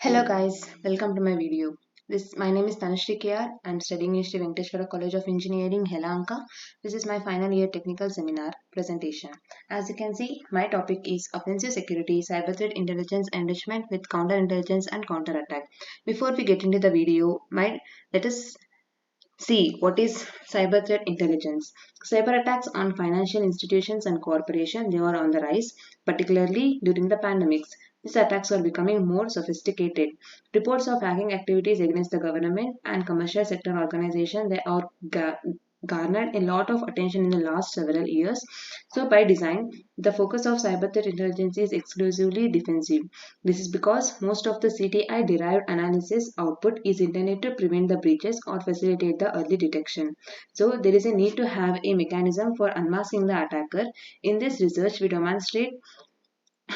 Hello guys, welcome to my video. My name is Tanushree KR. I'm studying in Sri Venkateshwara College of Engineering, Helanka. This is my final year technical seminar presentation. As you can see, my topic is offensive security, cyber threat intelligence enrichment with counterintelligence and counterattack. Before we get into the video, let us see what is cyber threat intelligence. Cyber attacks on financial institutions and corporations, they are on the rise, particularly during the pandemics. These attacks are becoming more sophisticated. Reports of hacking activities against the government and commercial sector organizations, they are garnered a lot of attention in the last several years. So by design, the focus of cyber threat intelligence is exclusively defensive. This is because most of the CTI derived analysis output is intended to prevent the breaches or facilitate the early detection. So there is a need to have a mechanism for unmasking the attacker. In this research, we demonstrate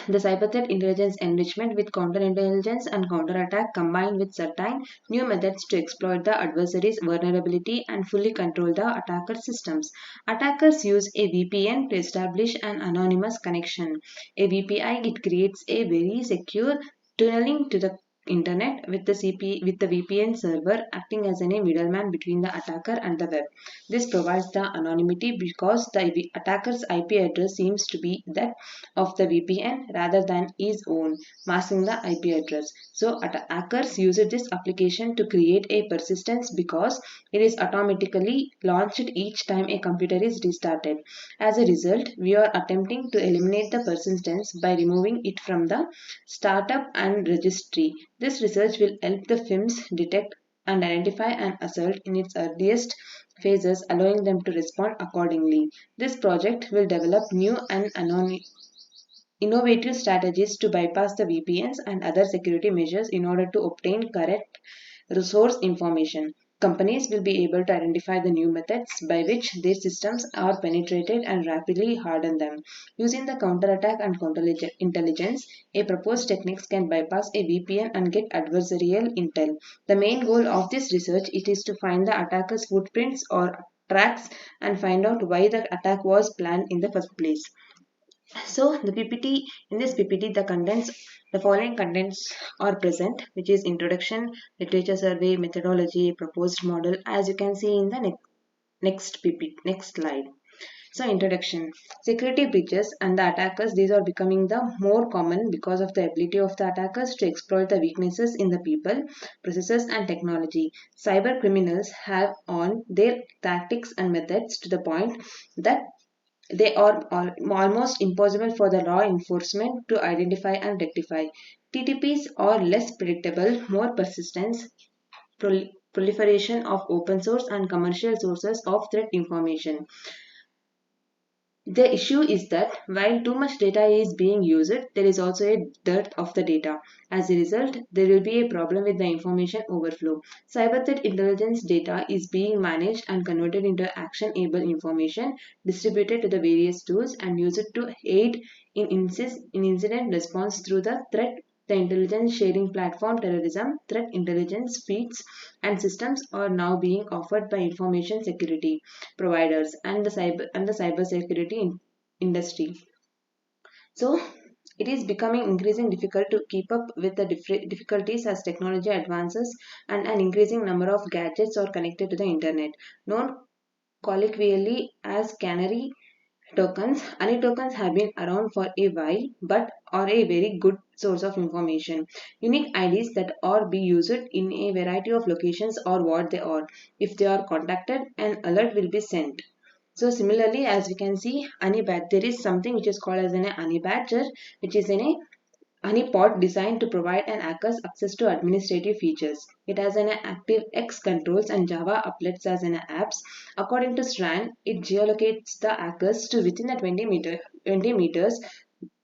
the cyber threat intelligence enrichment with counterintelligence and counterattack combined with certain new methods to exploit the adversary's vulnerability and fully control the attacker systems. Attackers use a VPN to establish an anonymous connection. A VPI, it creates a very secure tunneling to the internet with the VPN server acting as a middleman between the attacker and the web. This provides the anonymity because the attacker's IP address seems to be that of the VPN rather than his own, masking the IP address. So attackers use this application to create a persistence because it is automatically launched each time a computer is restarted. As a result, we are attempting to eliminate the persistence by removing it from the startup and registry. This research will help the firms detect and identify an assault in its earliest phases, allowing them to respond accordingly. This project will develop new and innovative strategies to bypass the VPNs and other security measures in order to obtain correct resource information. Companies will be able to identify the new methods by which their systems are penetrated and rapidly harden them. Using the counterattack and counterintelligence, a proposed techniques can bypass a VPN and get adversarial intel. The main goal of this research is to find the attacker's footprints or tracks and find out why the attack was planned in the first place. So in this PPT, the following contents are present, which is introduction, literature survey, methodology, proposed model, as you can see in the next slide. So introduction, security breaches and the attackers, these are becoming the more common because of the ability of the attackers to exploit the weaknesses in the people, processes and technology. Cyber criminals have on their tactics and methods to the point that they are almost impossible for the law enforcement to identify and rectify. TTPs are less predictable, more persistent, proliferation of open source and commercial sources of threat information. The issue is that while too much data is being used, there is also a dearth of the data. As a result, there will be a problem with the information overflow. Cyber threat intelligence data is being managed and converted into action-able information, distributed to the various tools and used to aid in incident response through the intelligence sharing platform terrorism, threat intelligence feeds and systems are now being offered by information security providers and the cyber security industry. So it is becoming increasingly difficult to keep up with the difficulties as technology advances and an increasing number of gadgets are connected to the internet, known colloquially as canary tokens. Honey tokens have been around for a while but are a very good source of information. Unique IDs that are be used in a variety of locations or what they are. If they are contacted, an alert will be sent. So similarly, as we can see, there is something which is called as an honey badger, which is in a honeypot designed to provide an hackers access to administrative features. It has an active X controls and Java applets as an apps. According to Strand, it geolocates the hackers to within the 20 meters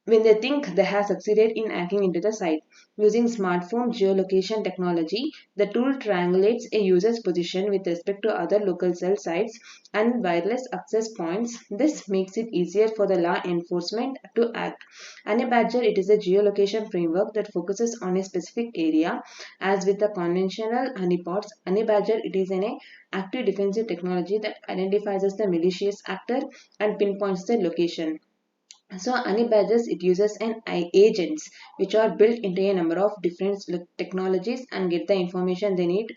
when they think they have succeeded in hacking into the site. Using smartphone geolocation technology, the tool triangulates a user's position with respect to other local cell sites and wireless access points. This makes it easier for the law enforcement to act. Badger, it is a geolocation framework that focuses on a specific area. As with the conventional honeypots, Badger, it is an active defensive technology that identifies as the malicious actor and pinpoints the location. So honey badgers, it uses an agents which are built into a number of different technologies and get the information they need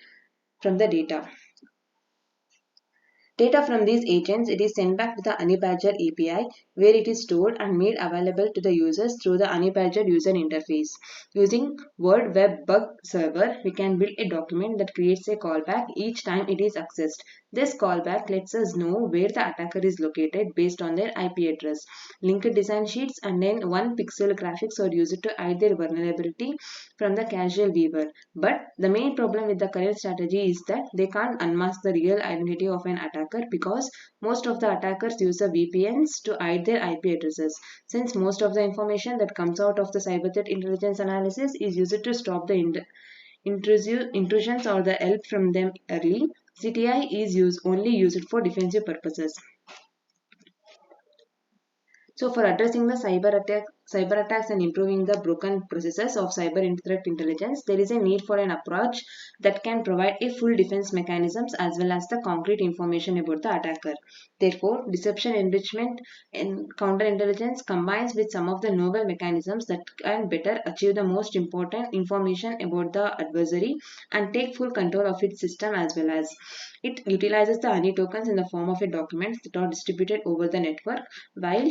from the data. Data from these agents, it is sent back to the Honeybadger API where it is stored and made available to the users through the Honeybadger user interface. Using Word Web Bug Server, we can build a document that creates a callback each time it is accessed. This callback lets us know where the attacker is located based on their IP address. Linked design sheets and then one pixel graphics are used to hide their vulnerability from the casual viewer. But the main problem with the current strategy is that they can't unmask the real identity of an attacker because most of the attackers use the VPNs to hide their IP addresses. Since most of the information that comes out of the cyber threat intelligence analysis is used to stop the intrusions or the help from them early, CTI is only used for defensive purposes. So for addressing the cyber attacks and improving the broken processes of cyber threat intelligence, there is a need for an approach that can provide a full defense mechanisms as well as the concrete information about the attacker. Therefore, deception enrichment and counterintelligence combines with some of the novel mechanisms that can better achieve the most important information about the adversary and take full control of its system as well as it utilizes the honey tokens in the form of a document that are distributed over the network while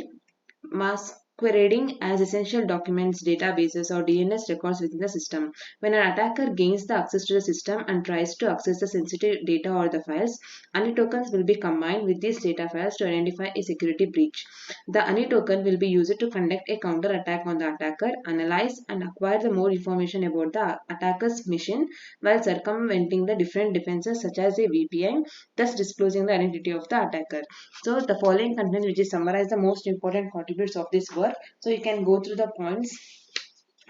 masquerading as essential documents, databases, or DNS records within the system. When an attacker gains the access to the system and tries to access the sensitive data or the files, honey tokens will be combined with these data files to identify a security breach. The honey token will be used to conduct a counterattack on the attacker, analyze and acquire the more information about the attacker's mission while circumventing the different defenses such as a VPN, thus disclosing the identity of the attacker. So the following content which is summarize the most important contributes of this work. So you can go through the points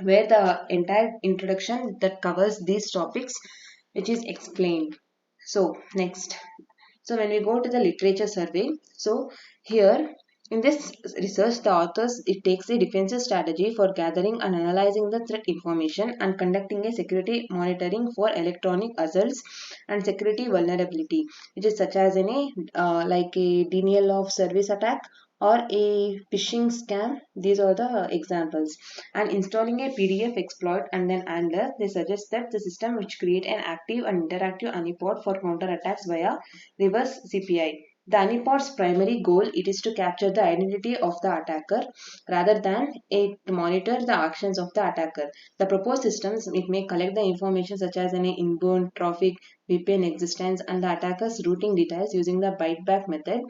where the entire introduction that covers these topics which is explained. So next. So when we go to the literature survey, so here in this research, the authors it takes a defensive strategy for gathering and analyzing the threat information and conducting a security monitoring for electronic assaults and security vulnerability, which is such as like a denial of service attack or a phishing scam. These are the examples. And installing a PDF exploit and then handler, they suggest that the system which create an active and interactive honeypot for counterattacks via reverse CPI. The honeypot's primary goal it is to capture the identity of the attacker rather than to monitor the actions of the attacker. The proposed systems it may collect the information such as any inbound traffic, VPN existence, and the attacker's routing details using the byteback method.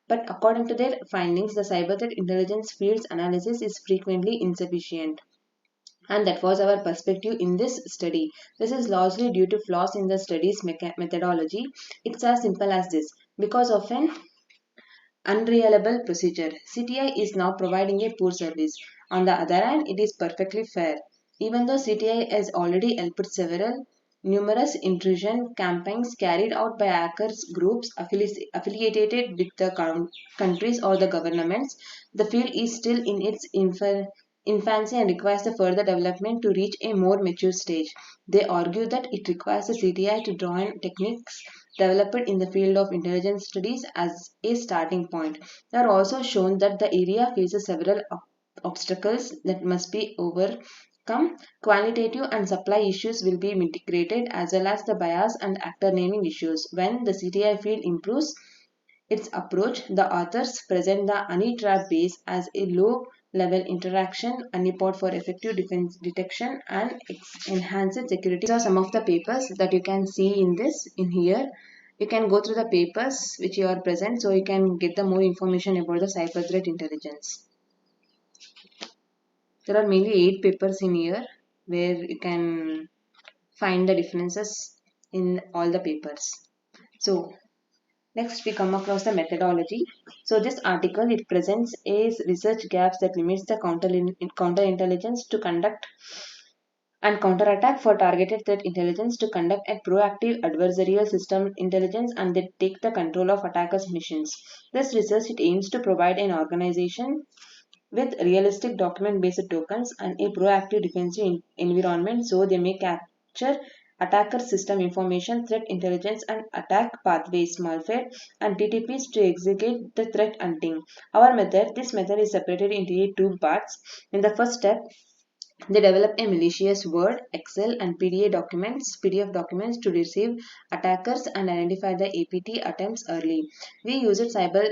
But according to their findings, the cyber threat intelligence field's analysis is frequently insufficient. And that was our perspective in this study. This is largely due to flaws in the study's methodology. It's as simple as this. Because of an unreliable procedure, CTI is now providing a poor service. On the other hand, it is perfectly fair. Even though CTI has already helped several numerous intrusion campaigns carried out by hackers groups affiliated with the countries or the governments, the field is still in its infancy and requires the further development to reach a more mature stage. They argue that it requires the CTI to draw on techniques developed in the field of intelligence studies as a starting point. They are also shown that the area faces several obstacles that must be overcome. Qualitative and supply issues will be mitigated as well as the bias and actor naming issues. When the CTI field improves its approach, the authors present the honey trap base as a low level interaction honeypot for effective defense detection and enhanced security. These are some of the papers that you can see in here. You can go through the papers which you are present so you can get the more information about the cyber threat intelligence. There are mainly 8 papers in here where you can find the differences in all the papers. So next we come across the methodology. So this article it presents a research gaps that limits the counterintelligence to conduct and counterattack for targeted threat intelligence to conduct a proactive adversarial system intelligence and they take the control of attackers' missions. This research it aims to provide an organization with realistic document-based tokens and a proactive defensive environment so they may capture attacker system information, threat intelligence, and attack pathways, malware, and TTPs to execute the threat hunting. This method is separated into two parts. In the first step, they develop a malicious Word, Excel, and PDF documents to receive attackers and identify the APT attempts early. We use cyber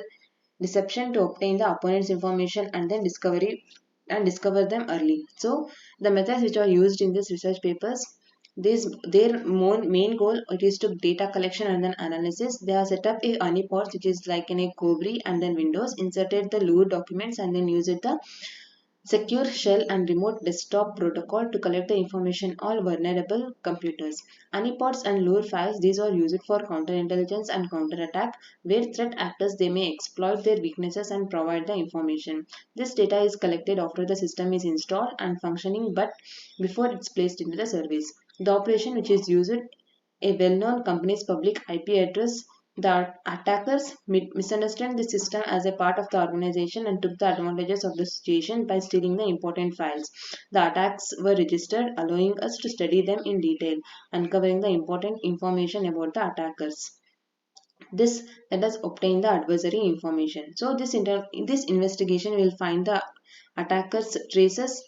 deception to obtain the opponent's information and then discover them early. So the methods which are used in these research papers, their main goal it is to data collection and then analysis. They have set up a honeypots which is like in a Cobri and then Windows, inserted the loot documents and then used the secure shell and remote desktop protocol to collect the information on vulnerable computers. Honeypots and lure files, these are used for counterintelligence and counterattack, where threat actors they may exploit their weaknesses and provide the information. This data is collected after the system is installed and functioning, but before it's placed into the service. The operation which is used a well-known company's public IP address. The attackers misunderstood the system as a part of the organization and took the advantages of the situation by stealing the important files. The attacks were registered, allowing us to study them in detail, uncovering the important information about the attackers. This let us obtain the adversary information. So this investigation will find the attackers' traces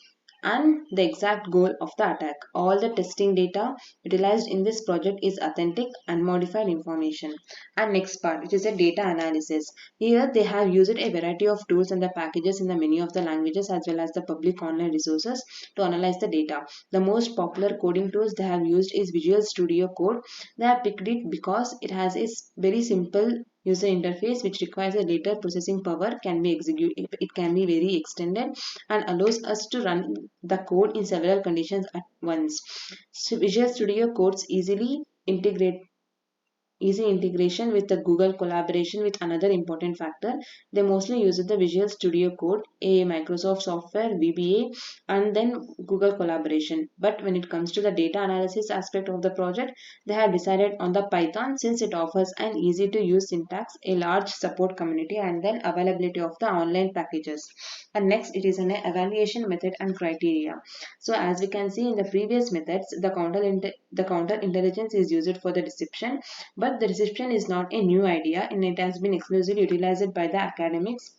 and the exact goal of the attack. All the testing data utilized in this project is authentic, unmodified information. And next part, which is a data analysis. Here they have used a variety of tools and the packages in the many of the languages as well as the public online resources to analyze the data. The most popular coding tools they have used is Visual Studio Code. They have picked it because it has a very simple user interface which requires a data processing power, can be executed, it can be very extended and allows us to run the code in several conditions at once. So Visual Studio Code's easy integration with the Google collaboration with another important factor. They mostly use the Visual Studio Code, a Microsoft software, VBA, and then Google collaboration. But when it comes to the data analysis aspect of the project, they have decided on the Python since it offers an easy to use syntax, a large support community, and then availability of the online packages. And next, it is an evaluation method and criteria. So as we can see in the previous methods, the counterintelligence is used for the deception, but the deception is not a new idea and it has been exclusively utilized by the academics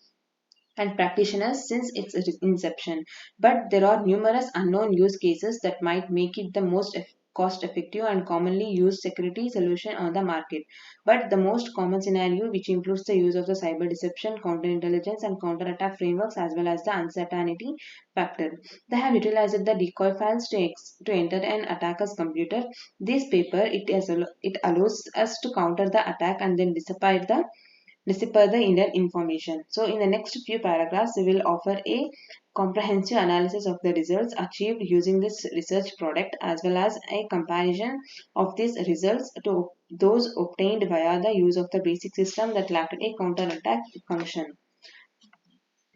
and practitioners since its inception. But there are numerous unknown use cases that might make it the most cost effective and commonly used security solution on the market. But the most common scenario, which includes the use of the cyber deception, counterintelligence, and counterattack frameworks, as well as the uncertainty factor. They have utilized the decoy files to enter an attacker's computer. This paper it allows us to counter the attack and then decipher the inner information. So in the next few paragraphs, we will offer a comprehensive analysis of the results achieved using this research product as well as a comparison of these results to those obtained via the use of the basic system that lacked a counterattack function.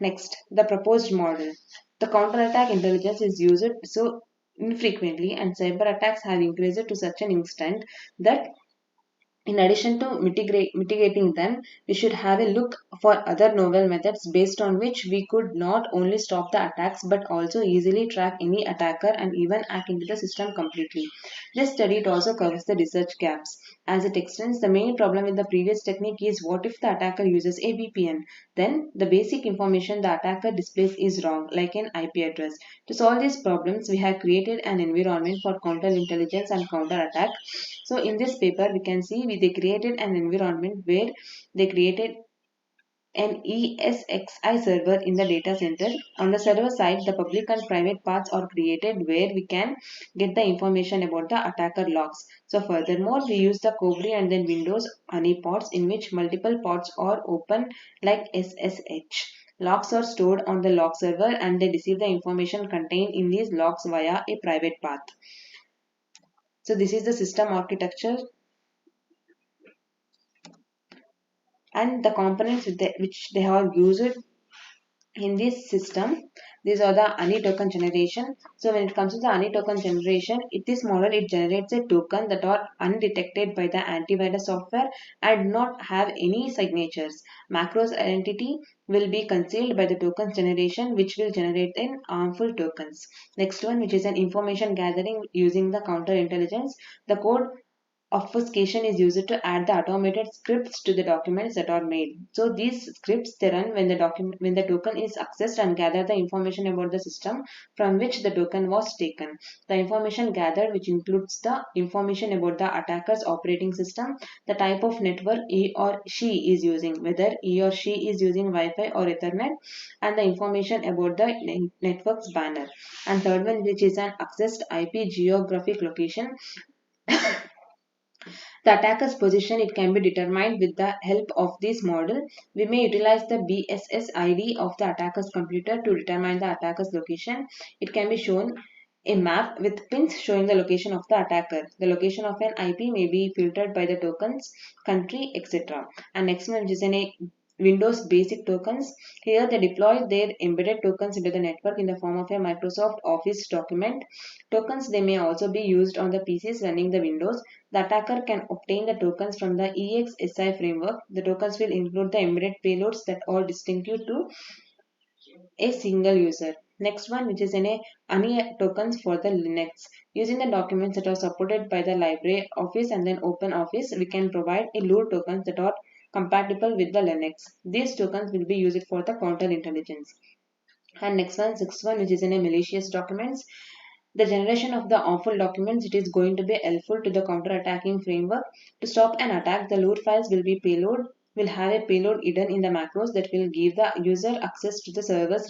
Next, the proposed model. The counterattack intelligence is used so infrequently and cyber attacks have increased to such an extent that in addition to mitigating them, we should have a look for other novel methods based on which we could not only stop the attacks but also easily track any attacker and even hack into the system completely. This study also covers the research gaps. As it extends, the main problem with the previous technique is what if the attacker uses a VPN? Then the basic information the attacker displays is wrong, like an IP address. To solve these problems, we have created an environment for counterintelligence and counterattack. So in this paper, we can see they created an environment where they created an ESXi server in the data center. On the server side, the public and private paths are created where we can get the information about the attacker logs. So furthermore, we use the Cobri and then Windows honeypots in which multiple pods are open like SSH. Logs are stored on the log server and they receive the information contained in these logs via a private path. So this is the system architecture and the components which they have used in this system. These are the ANI token generation. So when it comes to the ANI token generation, this model it generates a token that are undetected by the antivirus software and do not have any signatures. Macro's identity will be concealed by the tokens generation, which will generate in harmful tokens. Next one, which is an information gathering using the counterintelligence. The code obfuscation is used to add the automated scripts to the documents that are made. So these scripts they run when the token is accessed and gather the information about the system from which the token was taken. The information gathered, which includes the information about the attacker's operating system, the type of network he or she is using, whether he or she is using Wi-Fi or Ethernet, and the information about the network's banner. And third one, which is an accessed IP geographic location. The attacker's position it can be determined with the help of this model. We may utilize the BSS ID of the attacker's computer to determine the attacker's location. It can be shown a map with pins showing the location of the attacker. The location of an IP may be filtered by the tokens, country, etc. And next one which is a Windows basic tokens. Here they deploy their embedded tokens into the network in the form of a Microsoft Office document. Tokens they may also be used on the PCs running the Windows. The attacker can obtain the tokens from the EXSI framework. The tokens will include the embedded payloads that are distinctive to a single user. Next one, which is ANI tokens for the Linux. Using the documents that are supported by the Library Office and then Open Office, we can provide a load tokens that are compatible with the Linux. These tokens will be used for the counterintelligence. And next one, sixth one, which is in a malicious documents. The generation of the harmful documents it is going to be helpful to the counterattacking framework. To stop an attack, the load files will have a payload hidden in the macros that will give the user access to the server's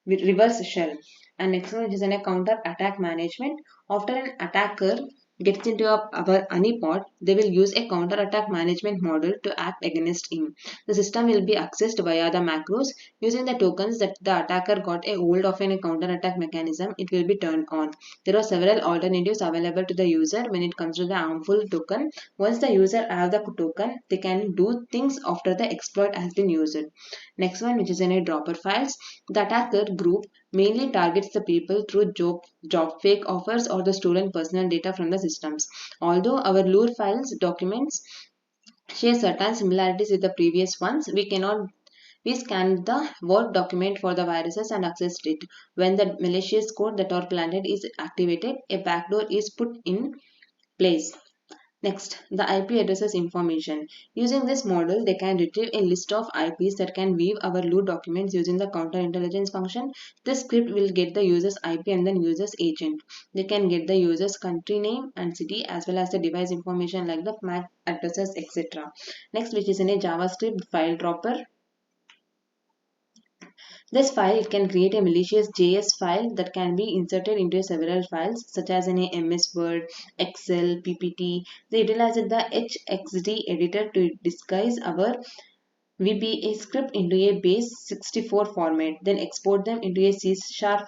reverse shell. And next one is a counter attack management. After an attacker gets into our honeypot, they will use a counter attack management model to act against him. The system will be accessed via the macros using the tokens that the attacker got a hold of in a counter attack mechanism. It will be turned on. There are several alternatives available to the user when it comes to the harmful token. Once the user have the token, they can do things after the exploit has been used. Next one, which is in a dropper files. The attacker group mainly targets the people through job fake offers or the stolen personal data from the systems. Although our lure files documents share certain similarities with the previous ones, we scan the Word document for the viruses and access it. When the malicious code that are planted is activated, a backdoor is put in place. Next, the IP addresses information. Using this model, they can retrieve a list of IPs that can weave our loot documents using the counterintelligence function. This script will get the user's IP and then user's agent. They can get the user's country name and city as well as the device information like the MAC addresses, etc. Next, which is in a JavaScript file dropper. This file it can create a malicious JS file that can be inserted into several files such as in a MS Word, Excel, PPT. They utilize the HXD editor to disguise our VBA script into a base 64 format, then export them into a C#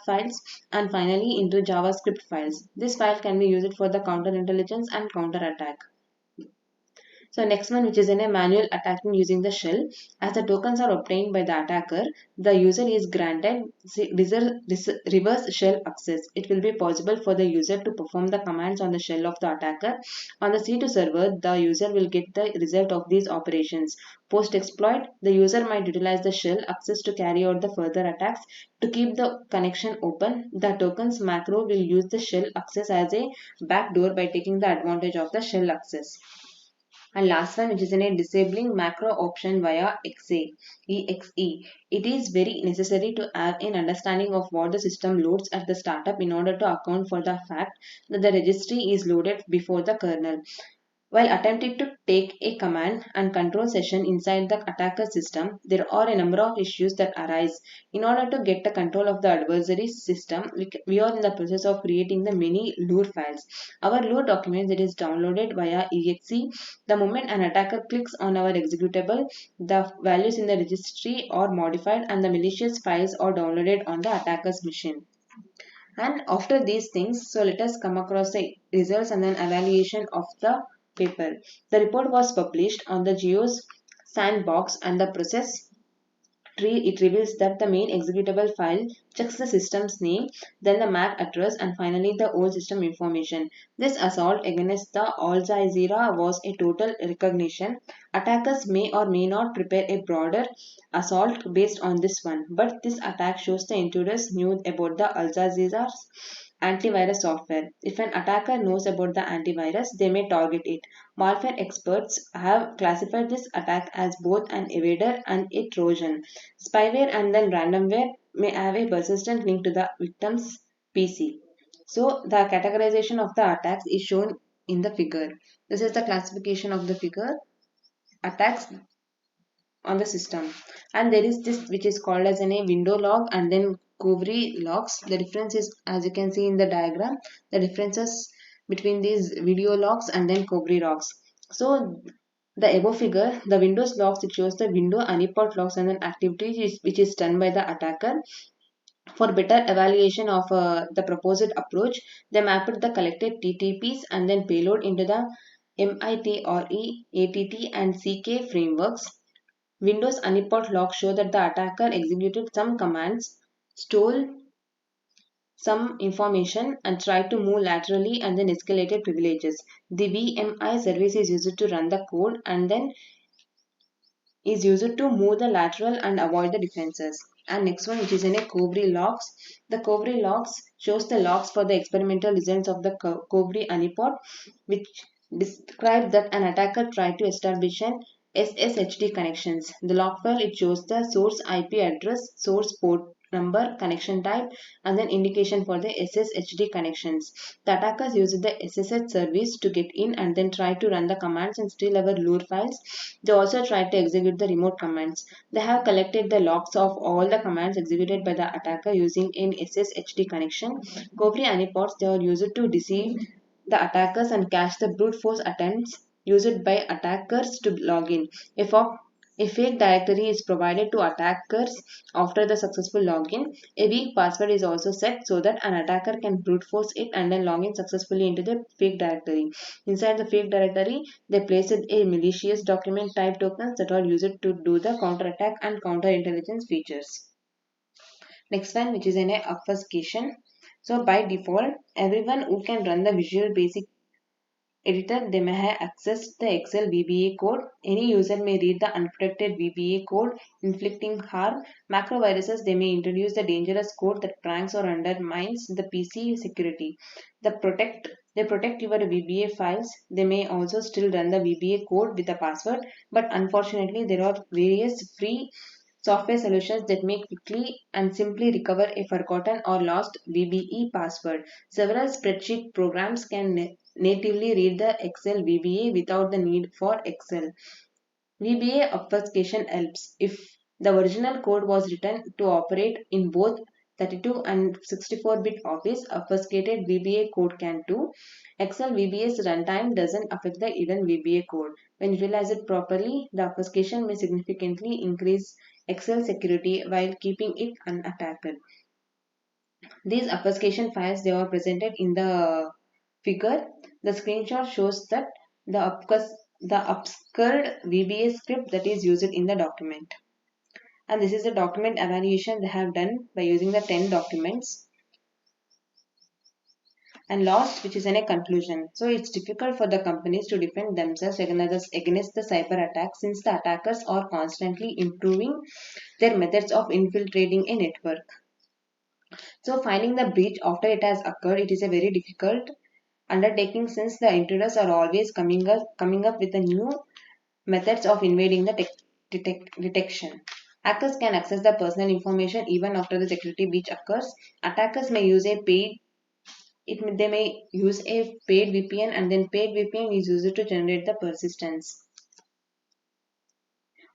files and finally into JavaScript files. This file can be used for the counterintelligence and counterattack. So next one, which is in a manual attacking using the shell. As the tokens are obtained by the attacker, the user is granted reverse shell access. It will be possible for the user to perform the commands on the shell of the attacker. On the C2 server, the user will get the result of these operations. Post-exploit, the user might utilize the shell access to carry out the further attacks. To keep the connection open, the tokens macro will use the shell access as a backdoor by taking the advantage of the shell access. And last one, which is in a disabling macro option via EXE. It is very necessary to have an understanding of what the system loads at the startup in order to account for the fact that the registry is loaded before the kernel. While attempting to take a command and control session inside the attacker system, there are a number of issues that arise. In order to get the control of the adversary system, we are in the process of creating the many lure files. Our lure document that is downloaded via exe. The moment an attacker clicks on our executable, the values in the registry are modified and the malicious files are downloaded on the attacker's machine. And after these things, so let us come across the results and then evaluation of the paper. The report was published on the GEOS sandbox and the process it reveals that the main executable file checks the system's name, then the MAC address, and finally the old system information. This assault against the Al Jazeera was a total recognition. Attackers may or may not prepare a broader assault based on this one, but this attack shows the intruders knew about the Al Jazeera's antivirus software. If an attacker knows about the antivirus, they may target it. Malware experts have classified this attack as both an evader and a Trojan. Spyware and then randomware may have a persistent link to the victim's PC. So the categorization of the attacks is shown in the figure. This is the classification of the figure attacks on the system. And there is this which is called as a window log and then Covry logs. The difference is, as you can see in the diagram, the differences between these video logs and then Covry logs. So the above figure, the Windows logs, it shows the window honeypot logs and then activity which is done by the attacker. For better evaluation of the proposed approach, they mapped the collected TTPs and then payload into the MITRE, ATT and CK frameworks. Windows honeypot logs show that the attacker executed some commands, stole some information and tried to move laterally and then escalated privileges. The VMI service is used to run the code and then is used to move the lateral and avoid the defenses. And next one, which is in a Covry logs. The Covry logs shows the logs for the experimental results of the Covry honeypot, which describe that an attacker tried to establish an SSHD connections. The log file, it shows the source IP address, source port number, connection type, and then indication for the SSHD connections. The attackers used the SSH service to get in and then try to run the commands and steal our lure files. They also tried to execute the remote commands. They have collected the logs of all the commands executed by the attacker using an SSHD connection. Covry honeypots, they are used to deceive the attackers and catch the brute force attempts used by attackers to log in. If a fake directory is provided to attackers after the successful login, a weak password is also set so that an attacker can brute force it and then log in successfully into the fake directory. Inside the fake directory, they placed a malicious document type tokens that are used to do the counterattack and counterintelligence features. Next one, which is an obfuscation. So by default, everyone who can run the Visual Basic editor, they may have accessed the Excel VBA code. Any user may read the unprotected VBA code, inflicting harm. Macroviruses, they may introduce the dangerous code that pranks or undermines the PC security. They protect your VBA files. They may also still run the VBA code with a password, but unfortunately there are various free software solutions that may quickly and simply recover a forgotten or lost VBE password. Several spreadsheet programs can natively read the Excel VBA without the need for Excel. VBA obfuscation helps. If the original code was written to operate in both 32 and 64-bit Office, obfuscated VBA code can too. Excel VBA's runtime doesn't affect the hidden VBA code. When utilized properly, the obfuscation may significantly increase Excel security while keeping it unattacked. These obfuscation files, they are presented in the figure. The screenshot shows that the obscured VBA script that is used in the document. And this is the document evaluation they have done by using the 10 documents. And last, which is in a conclusion. So it's difficult for the companies to defend themselves against the cyber attacks since the attackers are constantly improving their methods of infiltrating a network. So finding the breach after it has occurred, it is a very difficult undertaking since the intruders are always coming up with the new methods of invading the detection. Hackers can access the personal information even after the security breach occurs. Attackers may use a paid VPN, and then paid VPN is used to generate the persistence.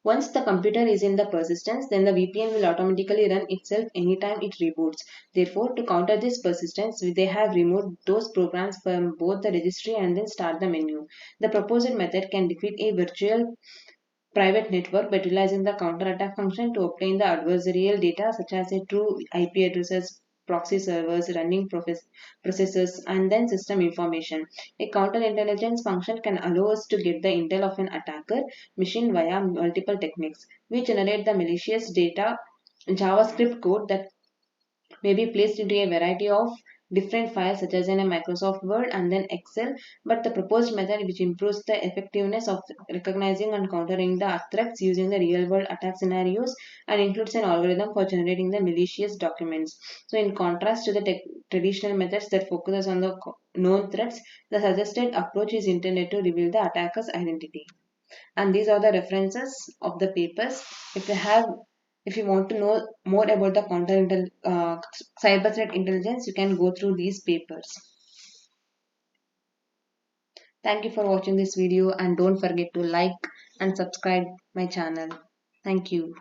Once the computer is in the persistence, then the VPN will automatically run itself anytime it reboots. Therefore, to counter this persistence, they have removed those programs from both the registry and then start the menu. The proposed method can defeat a virtual private network by utilizing the counterattack function to obtain the adversarial data such as a true IP addresses, proxy servers, running processes, and then system information. A counterintelligence function can allow us to get the intel of an attacker machine via multiple techniques. We generate the malicious data JavaScript code that may be placed into a variety of different files such as in a Microsoft Word and then Excel, but the proposed method which improves the effectiveness of recognizing and countering the threats using the real world attack scenarios and includes an algorithm for generating the malicious documents. So in contrast to the traditional methods that focuses on the known threats, the suggested approach is intended to reveal the attacker's identity. And these are the references of the papers. If you want to know more about the cyber threat intelligence, you can go through these papers. Thank you for watching this video, and don't forget to like and subscribe my channel. Thank you.